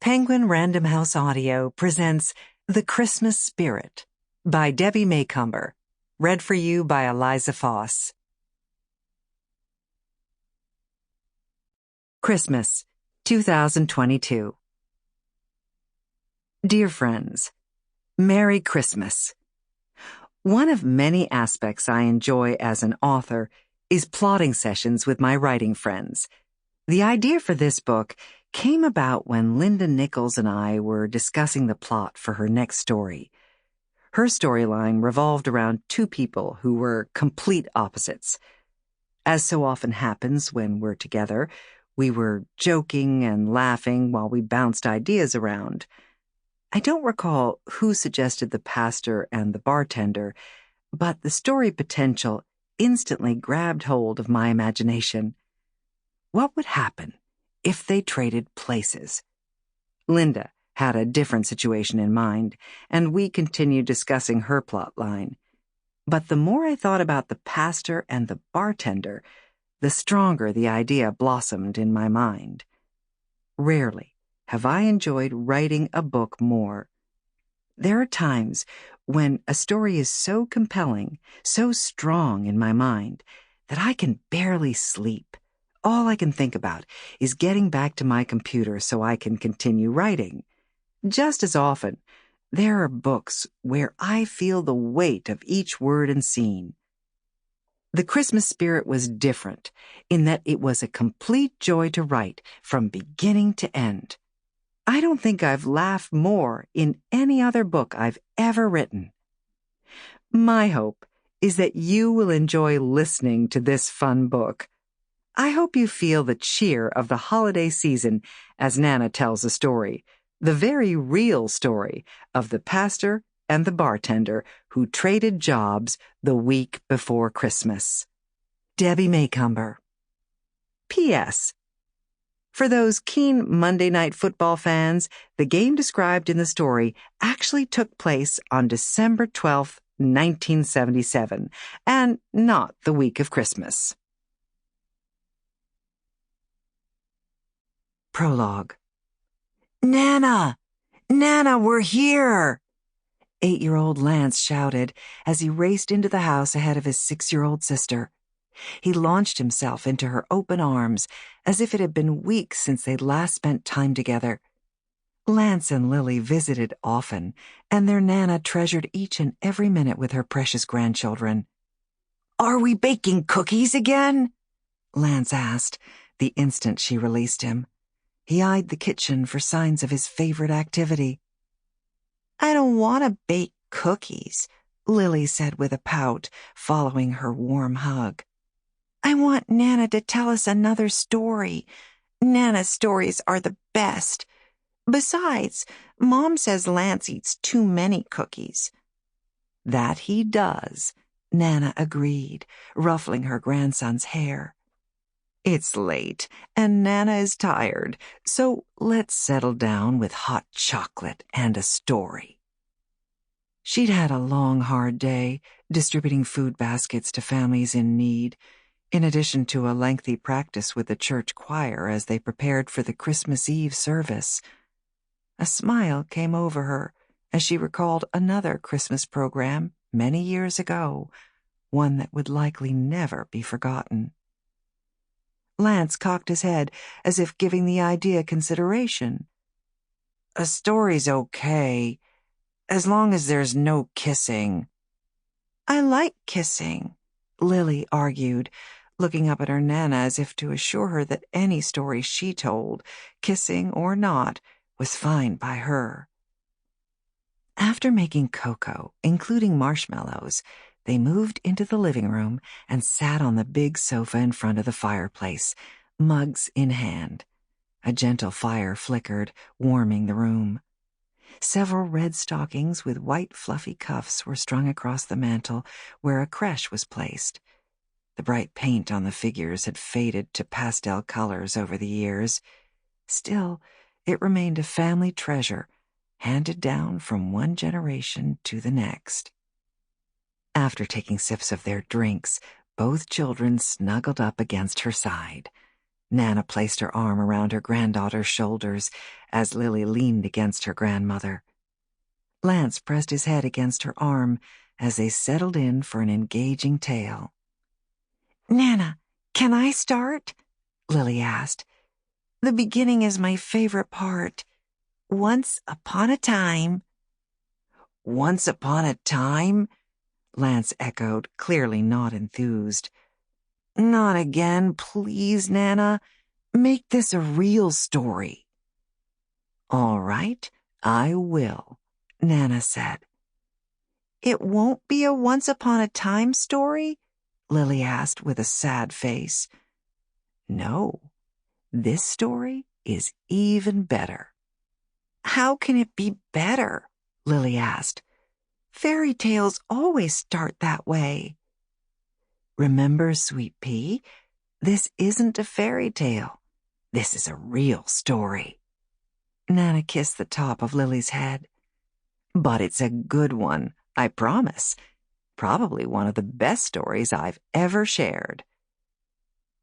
Penguin Random House Audio presents The Christmas Spirit by Debbie Macomber, read for you by Eliza Foss. Christmas, 2022. Dear friends, Merry Christmas. One of many aspects I enjoy as an author is plotting sessions with my writing friends. The idea for this book came about when Linda Nichols and I were discussing the plot for her next story. Her storyline revolved around two people who were complete opposites. As so often happens when we're together, we were joking and laughing while we bounced ideas around. I don't recall who suggested the pastor and the bartender, but the story potential instantly grabbed hold of my imagination. What would happen if they traded places? Linda had a different situation in mind, and we continued discussing her plot line. But the more I thought about the pastor and the bartender, the stronger the idea blossomed in my mind. Rarely have I enjoyed writing a book more. There are times when a story is so compelling, so strong in my mind, that I can barely sleep. All I can think about is getting back to my computer so I can continue writing. Just as often, there are books where I feel the weight of each word and scene. The Christmas Spirit was different in that it was a complete joy to write from beginning to end. I don't think I've laughed more in any other book I've ever written. My hope is that you will enjoy listening to this fun book. I hope you feel the cheer of the holiday season as Nana tells a story, the very real story of the pastor and the bartender who traded jobs the week before Christmas. Debbie Macomber. P.S. For those keen Monday Night Football fans, the game described in the story actually took place on December 12th, 1977, and not the week of Christmas. Prologue. Nana! Nana, we're here! 8-year-old Lance shouted as he raced into the house ahead of his 6-year-old sister. He launched himself into her open arms as if it had been weeks since they'd last spent time together. Lance and Lily visited often, and their Nana treasured each and every minute with her precious grandchildren. "Are we baking cookies again?" Lance asked, the instant she released him. He eyed the kitchen for signs of his favorite activity. "I don't want to bake cookies," Lily said with a pout, following her warm hug. "I want Nana to tell us another story. Nana's stories are the best. Besides, Mom says Lance eats too many cookies." "That he does," Nana agreed, ruffling her grandson's hair. "It's late, and Nana is tired, so let's settle down with hot chocolate and a story." She'd had a long, hard day, distributing food baskets to families in need, in addition to a lengthy practice with the church choir as they prepared for the Christmas Eve service. A smile came over her as she recalled another Christmas program many years ago, one that would likely never be forgotten. Lance cocked his head as if giving the idea consideration. "A story's okay, as long as there's no kissing." "I like kissing," Lily argued, looking up at her Nana as if to assure her that any story she told, kissing or not, was fine by her. After making cocoa, including marshmallows, they moved into the living room and sat on the big sofa in front of the fireplace, mugs in hand. A gentle fire flickered, warming the room. Several red stockings with white fluffy cuffs were strung across the mantel where a creche was placed. The bright paint on the figures had faded to pastel colors over the years. Still, it remained a family treasure, handed down from one generation to the next. After taking sips of their drinks, both children snuggled up against her side. Nana placed her arm around her granddaughter's shoulders as Lily leaned against her grandmother. Lance pressed his head against her arm as they settled in for an engaging tale. "Nana, can I start?" Lily asked. "The beginning is my favorite part. Once upon a time." "Once upon a time?" Lance echoed, clearly not enthused. "Not again, please, Nana. Make this a real story." "All right, I will," Nana said. "It won't be a once-upon-a-time story?" Lily asked with a sad face. "No, this story is even better." "How can it be better?" Lily asked. "Fairy tales always start that way." "Remember, Sweet Pea, this isn't a fairy tale. This is a real story." Nana kissed the top of Lily's head. "But it's a good one, I promise. Probably one of the best stories I've ever shared."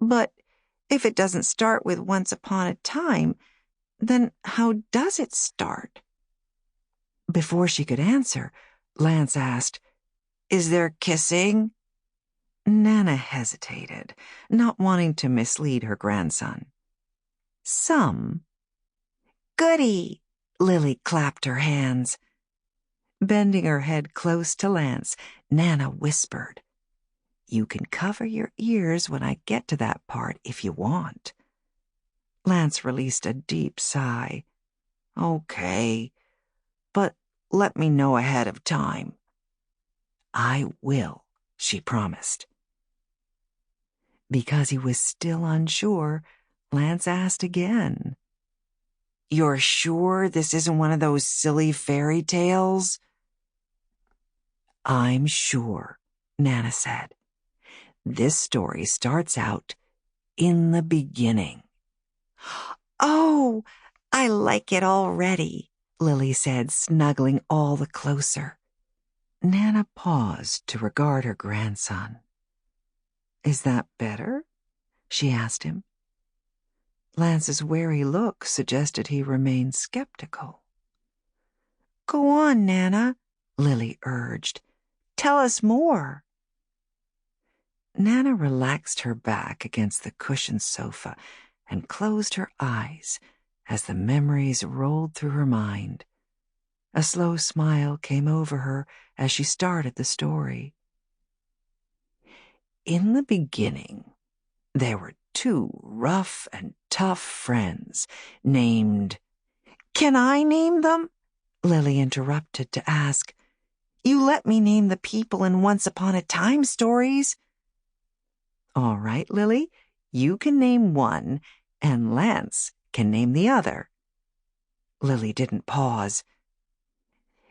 "But if it doesn't start with once upon a time, then how does it start?" Before she could answer, Lance asked, "Is there kissing?" Nana hesitated, not wanting to mislead her grandson. "Some." "Goody!" Lily clapped her hands. Bending her head close to Lance, Nana whispered, "You can cover your ears when I get to that part if you want." Lance released a deep sigh. "Okay, but let me know ahead of time." "I will," she promised. Because he was still unsure, Lance asked again, "You're sure this isn't one of those silly fairy tales?" "I'm sure," Nana said. "This story starts out in the beginning." "Oh, I like it already," Lily said, snuggling all the closer. Nana paused to regard her grandson. "Is that better?" she asked him. Lance's wary look suggested he remained skeptical. "Go on, Nana," Lily urged. "Tell us more." Nana relaxed her back against the cushioned sofa and closed her eyes as the memories rolled through her mind. A slow smile came over her as she started the story. In the beginning, there were two rough and tough friends named... "Can I name them?" Lily interrupted to ask. "You let me name the people in Once Upon a Time stories." "All right, Lily, you can name one, and Lance can name the other." Lily didn't pause.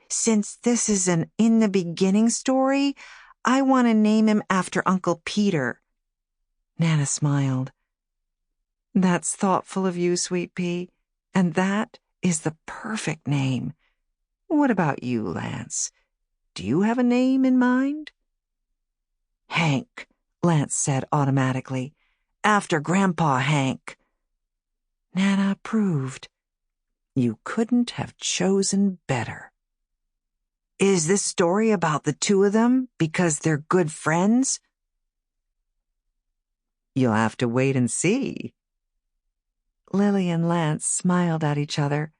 "Since this is an in the beginning story, I want to name him after Uncle Peter." Nana smiled. "That's thoughtful of you, Sweet Pea, and that is the perfect name. What about you, Lance? Do you have a name in mind?" "Hank," Lance said automatically. "After Grandpa Hank." Nana approved. "You couldn't have chosen better." "Is this story about the two of them because they're good friends?" "You'll have to wait and see." Lily and Lance smiled at each other.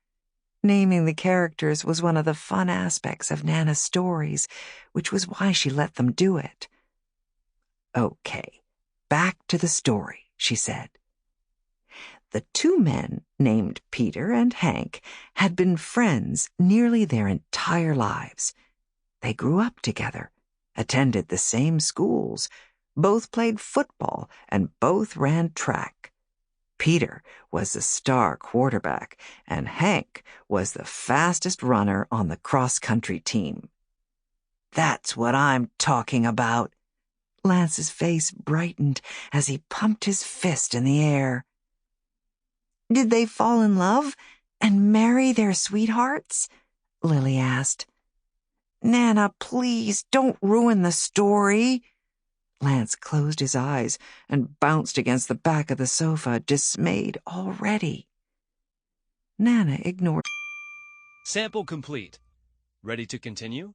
Naming the characters was one of the fun aspects of Nana's stories, which was why she let them do it. "Okay, back to the story," she said. The two men, named Peter and Hank, had been friends nearly their entire lives. They grew up together, attended the same schools, both played football, and both ran track. Peter was the star quarterback, and Hank was the fastest runner on the cross-country team. "That's what I'm talking about." Lance's face brightened as he pumped his fist in the air. "Did they fall in love and marry their sweethearts?" Lily asked. "Nana, please, don't ruin the story." Lance closed his eyes and bounced against the back of the sofa, dismayed already. Nana ignored. Sample complete. Ready to continue?